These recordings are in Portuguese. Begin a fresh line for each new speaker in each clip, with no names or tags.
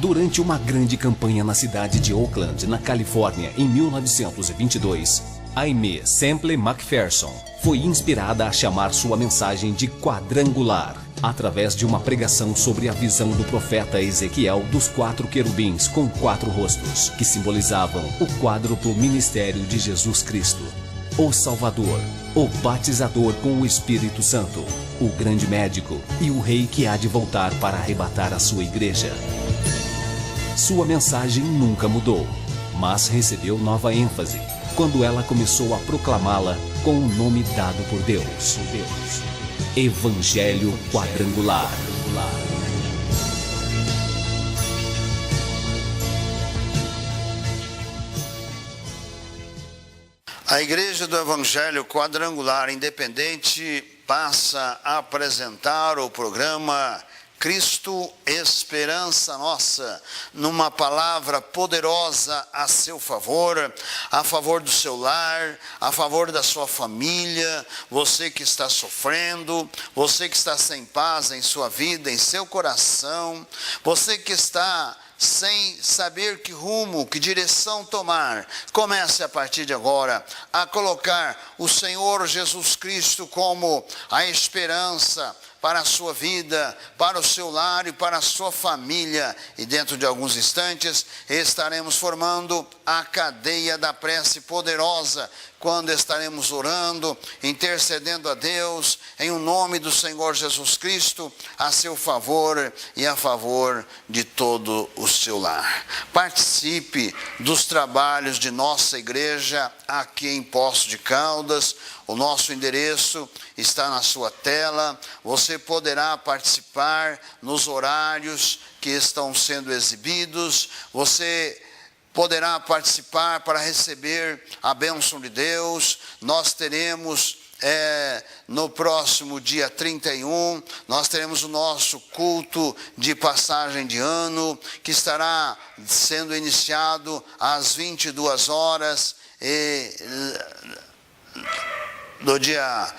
Durante uma grande campanha na cidade de Oakland, na Califórnia, em 1922, Aimee Semple McPherson foi inspirada a chamar sua mensagem de quadrangular, através de uma pregação sobre a visão do profeta Ezequiel dos 4 querubins com 4 rostos, que simbolizavam o quádruplo ministério de Jesus Cristo, o Salvador, o batizador com o Espírito Santo, o grande médico e o rei que há de voltar para arrebatar a sua igreja. Sua mensagem nunca mudou, mas recebeu nova ênfase quando ela começou a proclamá-la com o nome dado por Deus: Evangelho Quadrangular.
A Igreja do Evangelho Quadrangular Independente passa a apresentar o programa Cristo, Esperança Nossa, numa palavra poderosa a seu favor, a favor do seu lar, a favor da sua família, você que está sofrendo, você que está sem paz em sua vida, em seu coração, você que está sem saber que rumo, que direção tomar. Comece a partir de agora a colocar o Senhor Jesus Cristo como a esperança para a sua vida, para o seu lar e para a sua família. E dentro de alguns instantes estaremos formando a cadeia da prece poderosa, quando estaremos orando, intercedendo a Deus, em o nome do Senhor Jesus Cristo, a seu favor e a favor de todo o seu lar. Participe dos trabalhos de nossa igreja aqui em Poços de Caldas. O nosso endereço está na sua tela. Você poderá participar nos horários que estão sendo exibidos. Você poderá participar para receber a bênção de Deus. Nós teremos no próximo dia 31, nós teremos o nosso culto de passagem de ano, que estará sendo iniciado às 22 horas do dia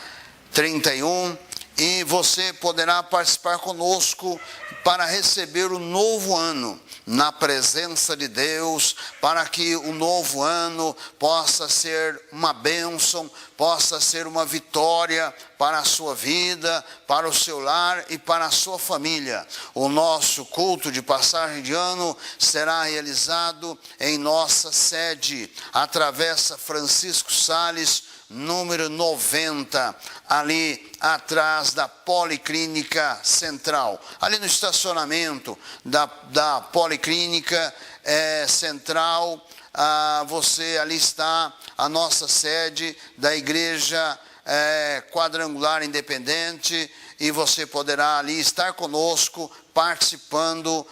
31, e você poderá participar conosco para receber o novo ano na presença de Deus, para que o novo ano possa ser uma bênção, possa ser uma vitória para a sua vida, para o seu lar e para a sua família. O nosso culto de passagem de ano será realizado em nossa sede, a Travessa Francisco Sales, número 90, ali atrás da Policlínica Central, ali no estacionamento da Policlínica Central. Você ali está a nossa sede da Igreja Quadrangular Independente, e você poderá ali estar conosco, participando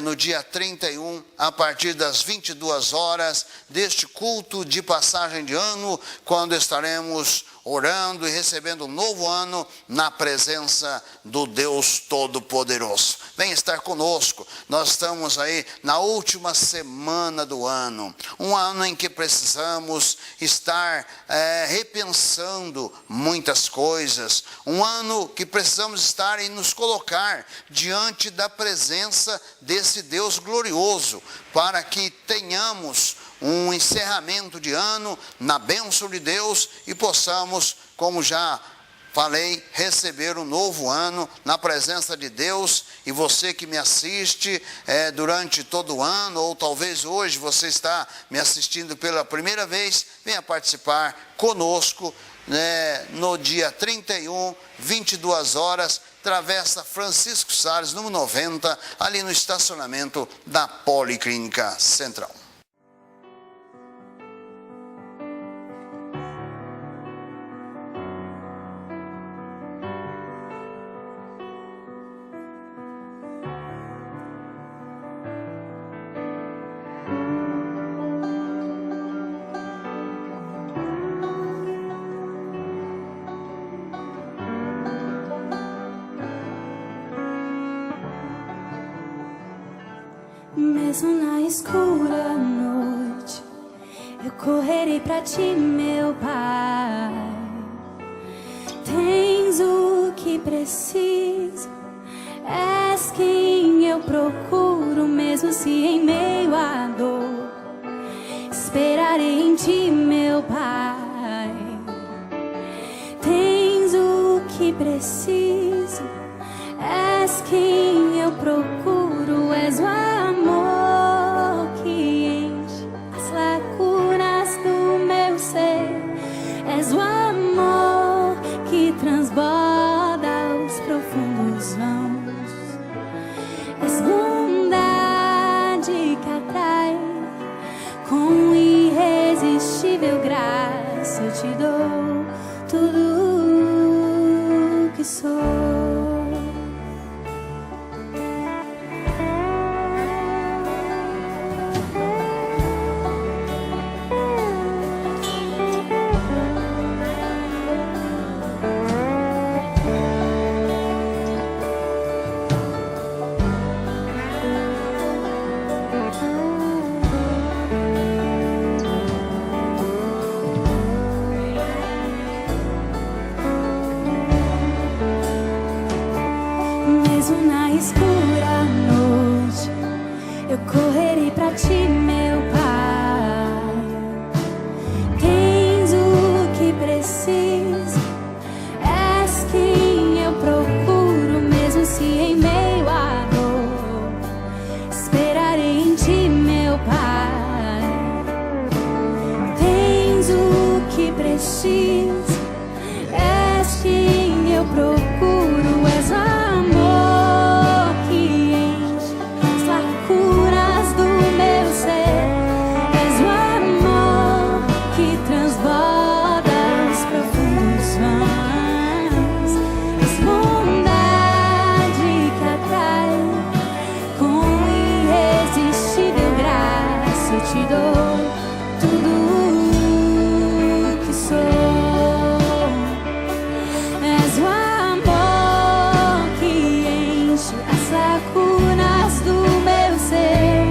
no dia 31, a partir das 22 horas, deste culto de passagem de ano, quando estaremos orando e recebendo um novo ano na presença do Deus Todo-Poderoso. Venha estar conosco. Nós estamos aí na última semana do ano, um ano em que precisamos estar repensando muitas coisas, um ano que precisamos estar e nos colocar diante da presença desse Deus glorioso, para que tenhamos um encerramento de ano na bênção de Deus e possamos, como já falei, receber um novo ano na presença de Deus. E você que me assiste durante todo o ano, ou talvez hoje você está me assistindo pela primeira vez, venha participar conosco no dia 31, 22 horas, Travessa Francisco Sales, número 90, ali no estacionamento da Policlínica Central.
Mesmo na escura noite, eu correrei pra ti, meu Pai. Tens o que preciso, és quem eu procuro, mesmo se em meio à dor. Esperarei em ti, meu Pai. Tens o que preciso, és quem eu procuro, és o amor que enche as lacunas do meu ser, és o amor que transborda os profundos vãos, és bondade que atrai, com irresistível graça eu te dou tudo que sou. Mesmo na escura noite, eu correrei pra ti, meu Pai. Tens o que preciso, és quem eu procuro, mesmo se em meio à dor. Esperarei em ti, meu Pai. Tens o que preciso, és quem eu procuro, és amor que enche as lacunas do meu ser, és o amor que transborda os profundos vãos, és bondade que atrai, com irresistível graça eu te dou tudo que sou, és o amor que enche as lacunas do meu ser,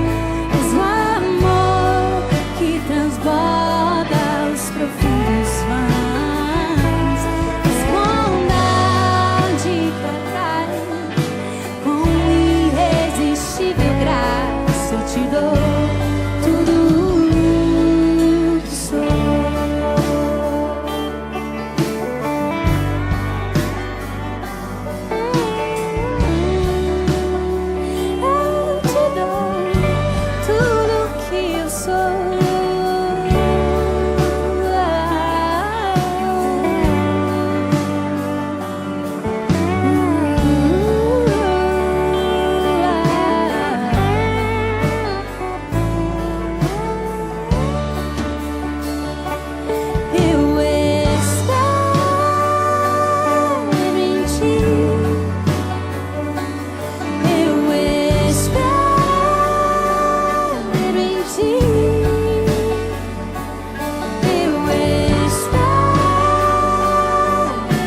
és o amor que transborda os profundos vãos, és bondade que atrai, com irresistível graça eu te dou tudo que sou. Eu te dou tudo que eu sou. Eu espero em ti. Eu espero em ti. Eu espero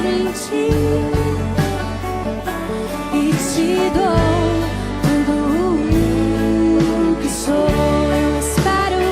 em ti. E te dou tudo que sou. Eu espero.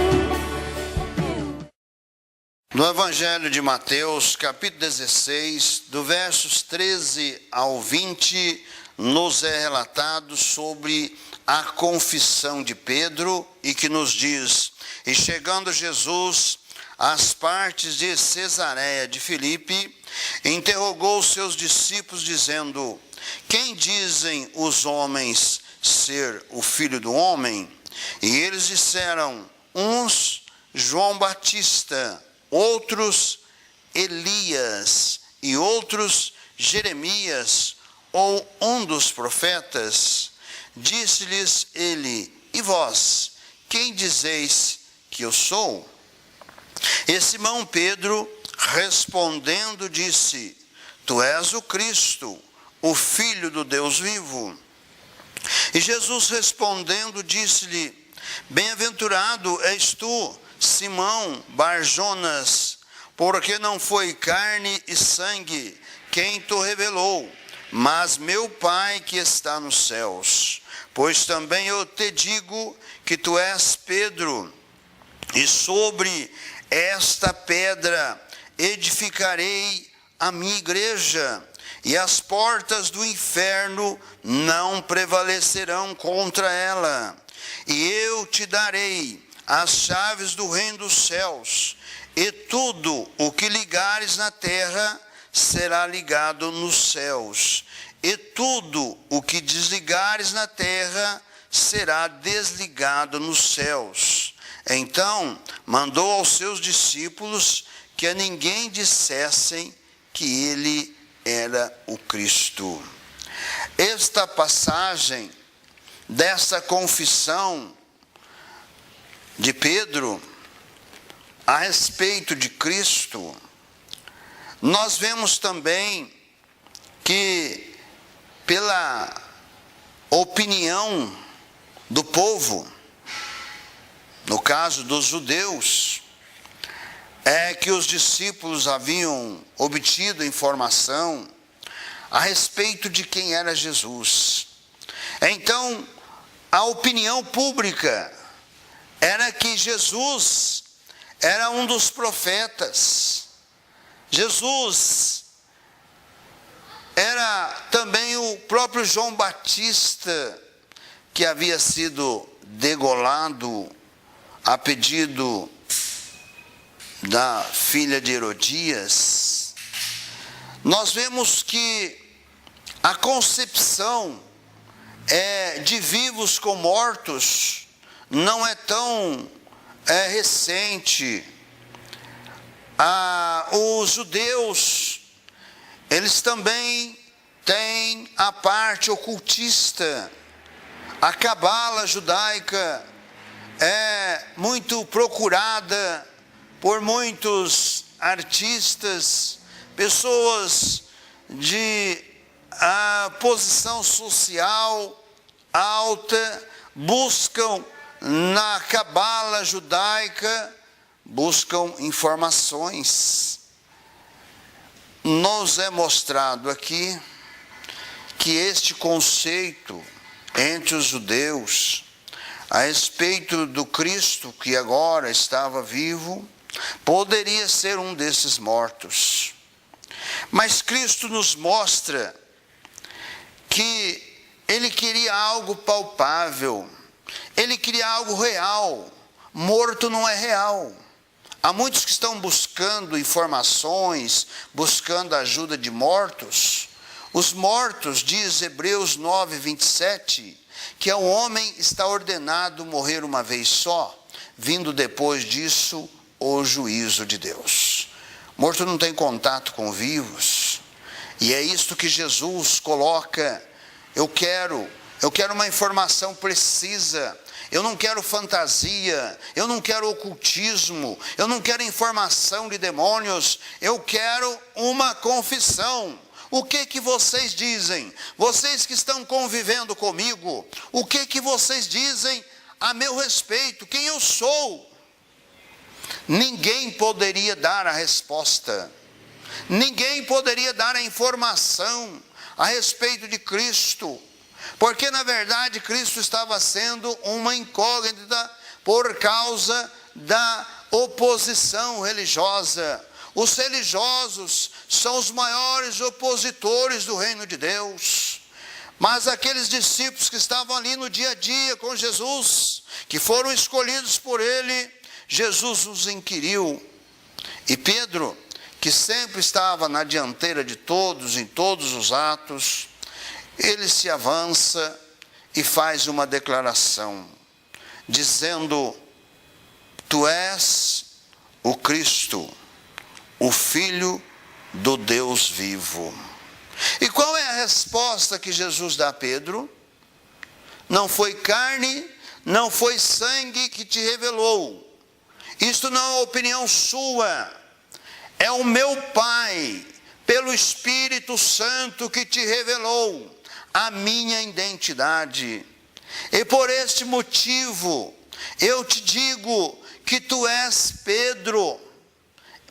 No Evangelho de Mateus, capítulo 16, do versos 13 ao 20, nos é relatado sobre a confissão de Pedro e que nos diz: e chegando Jesus às partes de Cesareia de Filipe, interrogou os seus discípulos dizendo: quem dizem os homens ser o Filho do Homem? E eles disseram: uns João Batista, outros Elias e outros Jeremias ou um dos profetas. Disse-lhes ele: e vós, quem dizeis que eu sou? E Simão Pedro, respondendo, disse: tu és o Cristo, o Filho do Deus vivo. E Jesus respondendo disse-lhe: bem-aventurado és tu, Simão Bar-Jonas, porque não foi carne e sangue quem te revelou, mas meu Pai que está nos céus. pois também eu te digo que tu és Pedro, e sobre esta pedra edificarei a minha igreja, e as portas do inferno não prevalecerão contra ela. E eu te darei as chaves do reino dos céus, e tudo o que ligares na terra será ligado nos céus, e tudo o que desligares na terra será desligado nos céus. Então mandou aos seus discípulos que a ninguém dissessem que ele era o Cristo. Esta passagem dessa confissão de Pedro a respeito de Cristo, nós vemos também que, pela opinião do povo, no caso dos judeus, é que os discípulos haviam obtido informação a respeito de quem era Jesus. Então, a opinião pública era que Jesus era um dos profetas. Jesus era também o próprio João Batista, que havia sido degolado a pedido da filha de Herodias. Nós vemos que a concepção de vivos com mortos não é tão recente. Os judeus, eles também têm a parte ocultista. A cabala judaica é muito procurada por muitos artistas, pessoas de posição social alta, buscam na cabala judaica, buscam informações. Nos é mostrado aqui que este conceito entre os judeus a respeito do Cristo que agora estava vivo, poderia ser um desses mortos. Mas Cristo nos mostra que ele queria algo palpável, ele queria algo real. Morto não é real. Há muitos que estão buscando informações, buscando a ajuda de mortos. Os mortos, diz Hebreus 9, 27, que ao homem está ordenado morrer uma vez só, vindo depois disso o juízo de Deus. Morto não tem contato com vivos, e é isto que Jesus coloca. Eu quero uma informação precisa. Eu não quero fantasia, eu não quero ocultismo, eu não quero informação de demônios, eu quero uma confissão. O que vocês dizem? Vocês que estão convivendo comigo, o que vocês dizem a meu respeito? Quem eu sou? Ninguém poderia dar a resposta, ninguém poderia dar a informação a respeito de Cristo, porque na verdade Cristo estava sendo uma incógnita por causa da oposição religiosa. Os religiosos são os maiores opositores do reino de Deus. Mas aqueles discípulos que estavam ali no dia a dia com Jesus, que foram escolhidos por ele, Jesus os inquiriu. E Pedro, que sempre estava na dianteira de todos, em todos os atos, ele se avança e faz uma declaração, dizendo: tu és o Cristo, o Filho do Deus vivo. E qual é a resposta que Jesus dá a Pedro? Não foi carne, não foi sangue que te revelou. Isto não é opinião sua, é o meu Pai, pelo Espírito Santo, que te revelou a minha identidade. E por este motivo, eu te digo que tu és Pedro.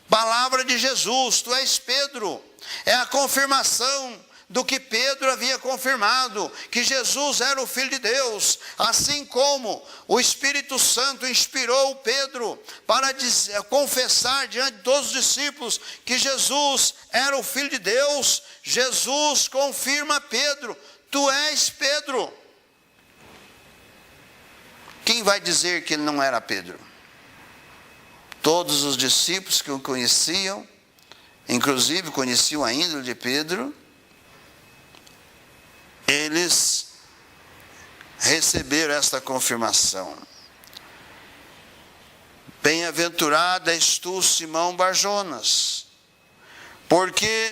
Palavra de Jesus, tu és Pedro. É a confirmação do que Pedro havia confirmado, que Jesus era o Filho de Deus, assim como o Espírito Santo inspirou Pedro para confessar diante de todos os discípulos que Jesus era o Filho de Deus. Jesus confirma a Pedro: tu és Pedro. Quem vai dizer que ele não era Pedro? Todos os discípulos que o conheciam, inclusive conheciam a índole de Pedro, eles receberam esta confirmação. Bem-aventurado és tu, Simão Barjonas, porque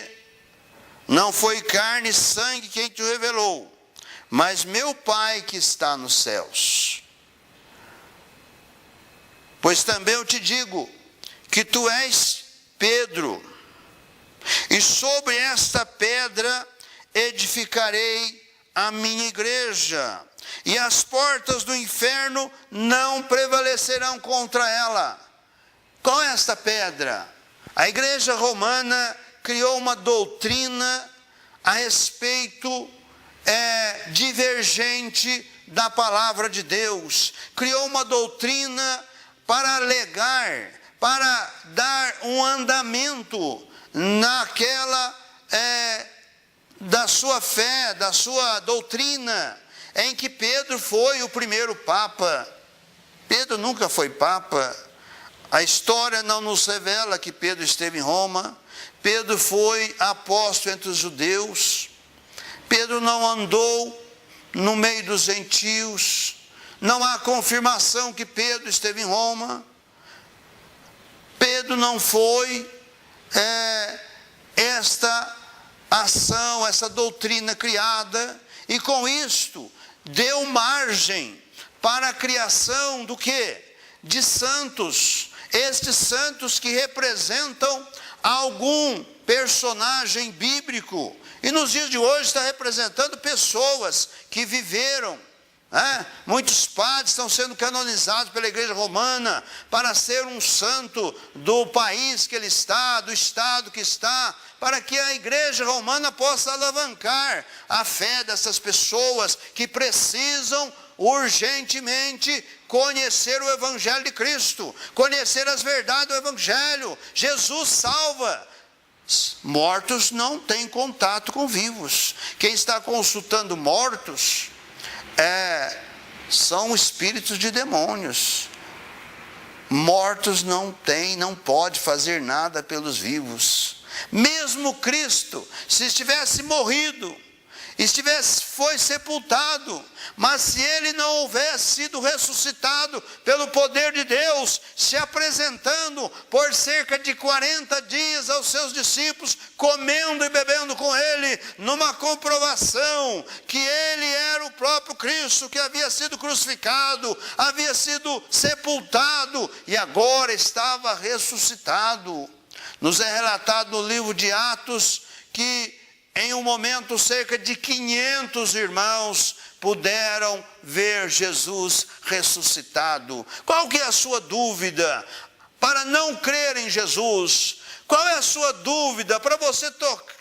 não foi carne e sangue quem te revelou, mas meu Pai que está nos céus. Pois também eu te digo que tu és Pedro, e sobre esta pedra edificarei a minha igreja, e as portas do inferno não prevalecerão contra ela. Qual é esta pedra? A igreja romana criou uma doutrina a respeito divergente da palavra de Deus. Criou uma doutrina para alegar, para dar um andamento naquela da sua fé, da sua doutrina, em que Pedro foi o primeiro Papa. Pedro nunca foi Papa. A história não nos revela que Pedro esteve em Roma. Pedro foi apóstolo entre os judeus. Pedro não andou no meio dos gentios. Não há confirmação que Pedro esteve em Roma. Pedro não foi esta ação, essa doutrina criada, e com isto deu margem para a criação do quê? De santos. Estes santos que representam algum personagem bíblico. E nos dias de hoje está representando pessoas que viveram. Muitos padres estão sendo canonizados pela igreja romana para ser um santo do país que ele está, do estado que está, para que a igreja romana possa alavancar a fé dessas pessoas que precisam urgentemente conhecer o Evangelho de Cristo, conhecer as verdades do Evangelho. Jesus salva. Mortos não têm contato com vivos. Quem está consultando mortos são espíritos de demônios. Mortos não pode fazer nada pelos vivos. Mesmo Cristo, se estivesse morrido, foi sepultado, mas se ele não houvesse sido ressuscitado pelo poder de Deus, se apresentando por cerca de 40 dias aos seus discípulos, comendo e bebendo com ele, numa comprovação que ele era o próprio Cristo, que havia sido crucificado, havia sido sepultado e agora estava ressuscitado. Nos é relatado no livro de Atos que em um momento, cerca de 500 irmãos puderam ver Jesus ressuscitado. Qual que é a sua dúvida para não crer em Jesus? Qual é a sua dúvida para você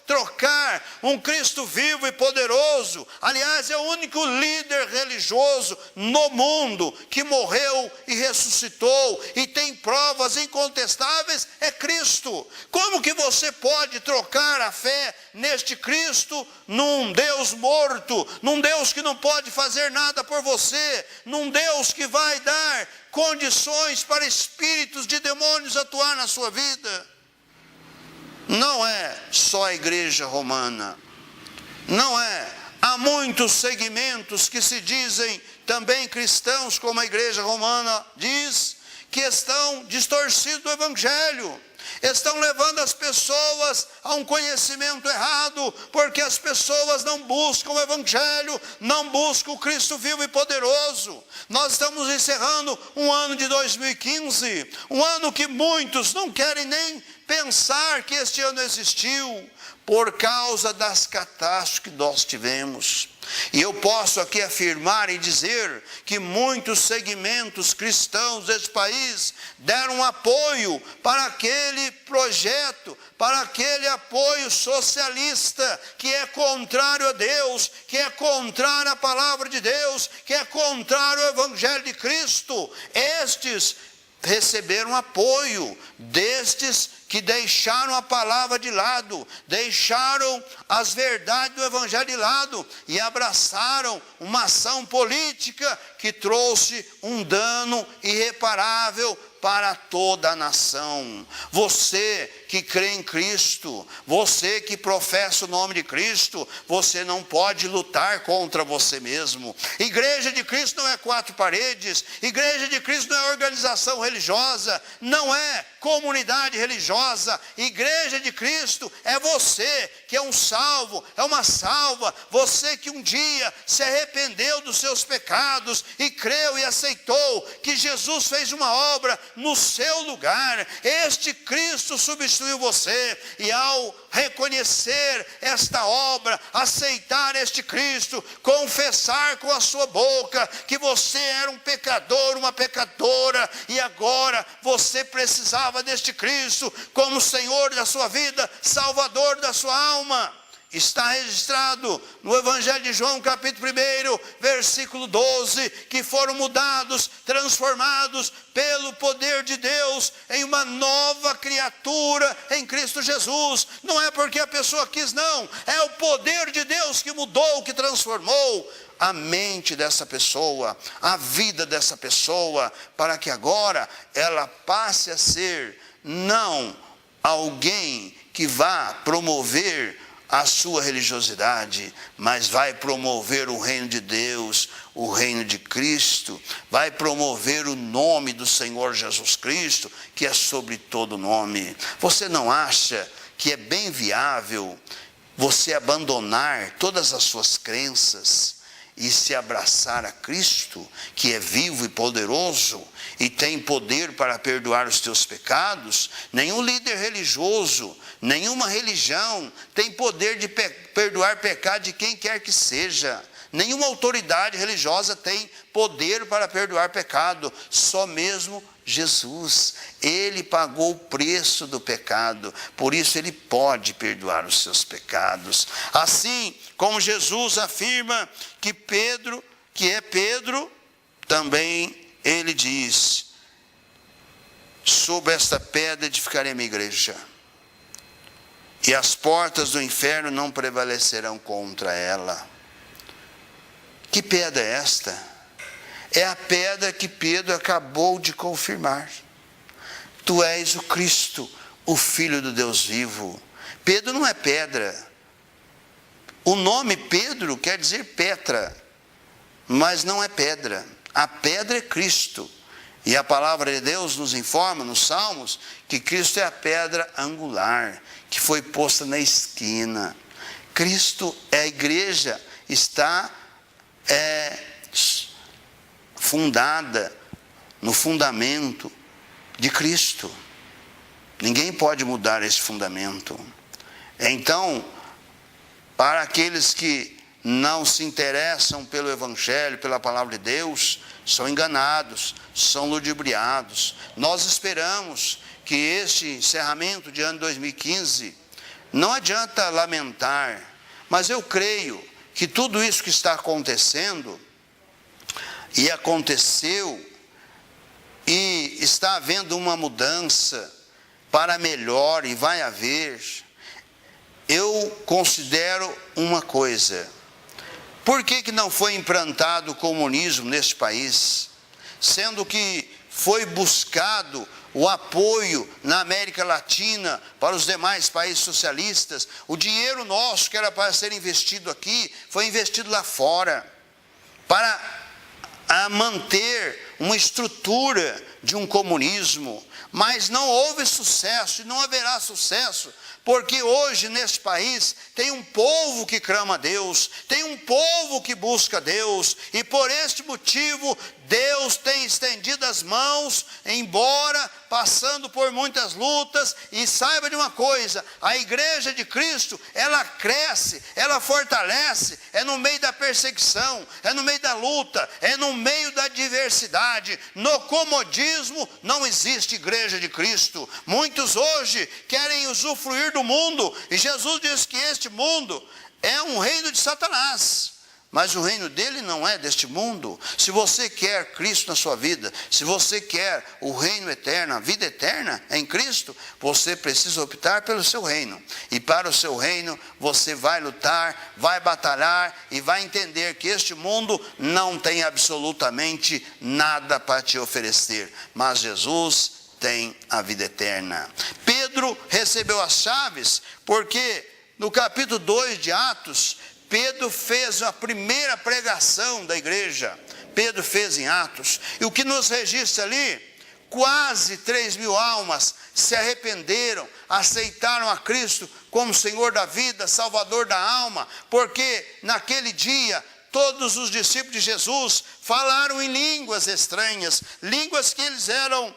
trocar um Cristo vivo e poderoso? Aliás, é o único líder religioso no mundo que morreu e ressuscitou e tem provas incontestáveis, é Cristo. Como que você pode trocar a fé neste Cristo num Deus morto, num Deus que não pode fazer nada por você, num Deus que vai dar condições para espíritos de demônios atuar na sua vida? Não é só a igreja romana, não é. Há muitos segmentos que se dizem também cristãos, como a igreja romana diz, que estão distorcidos do Evangelho, estão levando as pessoas a um conhecimento errado, porque as pessoas não buscam o Evangelho, não buscam o Cristo vivo e poderoso. Nós estamos encerrando um ano de 2015, um ano que muitos não querem nem pensar que este ano existiu, por causa das catástrofes que nós tivemos. E eu posso aqui afirmar e dizer que muitos segmentos cristãos desse país deram apoio para aquele projeto, para aquele apoio socialista que é contrário a Deus, que é contrário à palavra de Deus, que é contrário ao Evangelho de Cristo. Estes receberam apoio destes que deixaram a palavra de lado, deixaram as verdades do Evangelho de lado e abraçaram uma ação política que trouxe um dano irreparável para toda a nação. Você que crê em Cristo, você que professa o nome de Cristo, você não pode lutar contra você mesmo. Igreja de Cristo não é quatro paredes, Igreja de Cristo não é organização religiosa, não é comunidade religiosa. Igreja de Cristo é você que é um salvo, é uma salva, você que um dia se arrependeu dos seus pecados e creu e aceitou que Jesus fez uma obra no seu lugar. Este Cristo substituiu você, e ao reconhecer esta obra, aceitar este Cristo, confessar com a sua boca que você era um pecador, uma pecadora, e agora você precisava deste Cristo como Senhor da sua vida, Salvador da sua alma. Está registrado no Evangelho de João, capítulo 1, versículo 12, que foram mudados, transformados pelo poder de Deus em uma nova criatura em Cristo Jesus. Não é porque a pessoa quis, não. É o poder de Deus que mudou, que transformou a mente dessa pessoa, a vida dessa pessoa, para que agora ela passe a ser não alguém que vá promover a sua religiosidade, mas vai promover o reino de Deus, o reino de Cristo, vai promover o nome do Senhor Jesus Cristo, que é sobre todo nome. Você não acha que é bem viável você abandonar todas as suas crenças e se abraçar a Cristo, que é vivo e poderoso e tem poder para perdoar os teus pecados? Nenhum líder religioso, nenhuma religião tem poder de perdoar pecado de quem quer que seja. Nenhuma autoridade religiosa tem poder para perdoar pecado, só mesmo Jesus. Ele pagou o preço do pecado, por isso ele pode perdoar os seus pecados. Assim como Jesus afirma que Pedro, que é Pedro, também ele diz: sobre esta pedra edificarei a minha igreja, e as portas do inferno não prevalecerão contra ela. Que pedra é esta? É a pedra que Pedro acabou de confirmar. Tu és o Cristo, o Filho do Deus vivo. Pedro não é pedra. O nome Pedro quer dizer Petra, mas não é pedra. A pedra é Cristo. E a palavra de Deus nos informa nos Salmos que Cristo é a pedra angular, que foi posta na esquina. Cristo é a igreja, está fundada no fundamento de Cristo. Ninguém pode mudar esse fundamento. Então, para aqueles que não se interessam pelo Evangelho, pela palavra de Deus, são enganados, são ludibriados. Nós esperamos que este encerramento de ano 2015, não adianta lamentar, mas eu creio que tudo isso que está acontecendo, e aconteceu, e está havendo uma mudança para melhor, e vai haver, eu considero uma coisa: por que não foi implantado o comunismo neste país, sendo que foi buscado o apoio na América Latina para os demais países socialistas? O dinheiro nosso, que era para ser investido aqui, foi investido lá fora, para manter uma estrutura de um comunismo, mas não houve sucesso e não haverá sucesso, porque hoje neste país tem um povo que clama a Deus, tem um povo que busca a Deus, e por este motivo Deus tem estendido as mãos, embora passando por muitas lutas. E saiba de uma coisa, a igreja de Cristo, ela cresce, ela fortalece, é no meio da perseguição, é no meio da luta, é no meio da adversidade. No comodismo não existe igreja de Cristo. Muitos hoje querem usufruir do mundo, e Jesus diz que este mundo é um reino de Satanás, mas o reino dele não é deste mundo. Se você quer Cristo na sua vida, se você quer o reino eterno, a vida eterna em Cristo, você precisa optar pelo seu reino. E para o seu reino, você vai lutar, vai batalhar e vai entender que este mundo não tem absolutamente nada para te oferecer. Mas Jesus tem a vida eterna. Pedro recebeu as chaves porque no capítulo 2 de Atos, Pedro fez a primeira pregação da igreja. Pedro fez em Atos. E o que nos registra ali, quase 3.000 almas se arrependeram, aceitaram a Cristo como Senhor da vida, Salvador da alma, porque naquele dia todos os discípulos de Jesus falaram em línguas estranhas, línguas que eles eram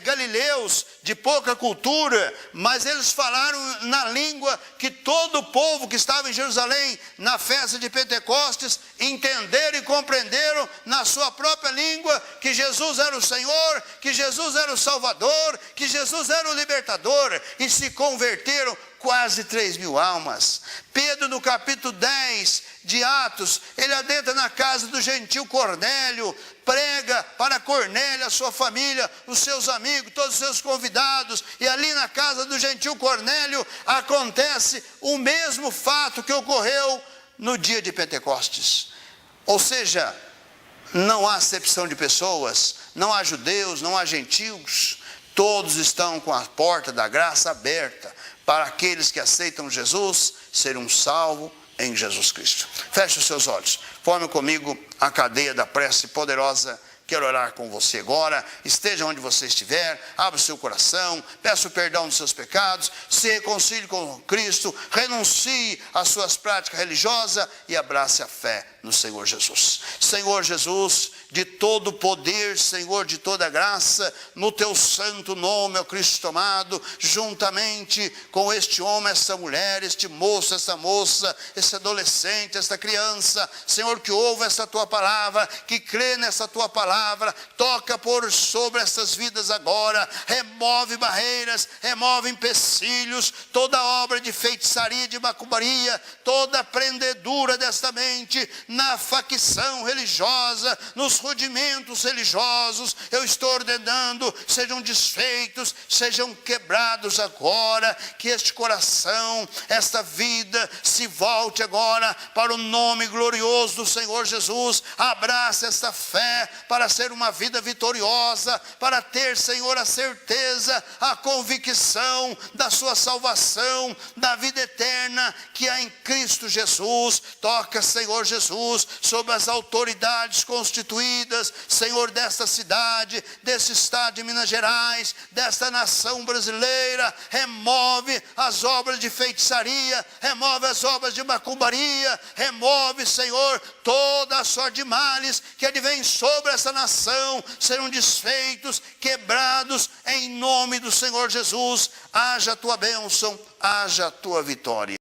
galileus, de pouca cultura, mas eles falaram na língua que todo o povo que estava em Jerusalém, na festa de Pentecostes, entenderam e compreenderam na sua própria língua que Jesus era o Senhor, que Jesus era o Salvador, que Jesus era o libertador, e se converteram quase 3.000 almas. Pedro, no capítulo 10 de Atos, ele adentra na casa do gentil Cornélio, prega para Cornélio, a sua família, os seus amigos, todos os seus convidados, e ali na casa do gentil Cornélio acontece o mesmo fato que ocorreu no dia de Pentecostes. Ou seja, não há acepção de pessoas, não há judeus, não há gentios, todos estão com a porta da graça aberta para aqueles que aceitam Jesus serem salvos em Jesus Cristo. Feche os seus olhos, forme comigo a cadeia da prece poderosa. Quero orar com você agora. Esteja onde você estiver, abra o seu coração, peça o perdão dos seus pecados, se reconcilie com Cristo, renuncie às suas práticas religiosas e abrace a fé no Senhor Jesus. Senhor Jesus, de todo poder, Senhor, de toda graça, no teu santo nome, ó Cristo amado, juntamente com este homem, esta mulher, este moço, esta moça, esse adolescente, esta criança, Senhor, que ouve essa tua palavra, que crê nessa tua palavra, toca por sobre essas vidas agora, remove barreiras, remove empecilhos, toda obra de feitiçaria, de macumbaria, toda prendedura desta mente, na facção religiosa, nos rudimentos religiosos, eu estou ordenando, sejam desfeitos, sejam quebrados agora, que este coração, esta vida, se volte agora para o nome glorioso do Senhor Jesus. Abraça esta fé para ser uma vida vitoriosa, para ter, Senhor, a certeza, a convicção da sua salvação, da vida eterna que há em Cristo Jesus. Toca, Senhor Jesus, sobre as autoridades constituídas, Senhor, desta cidade, desse estado de Minas Gerais, desta nação brasileira. Remove as obras de feitiçaria, remove as obras de macumbaria, remove, Senhor, toda a sorte de males que advém sobre essa nação, serão desfeitos, quebrados, em nome do Senhor Jesus. Haja a tua bênção, haja a tua vitória.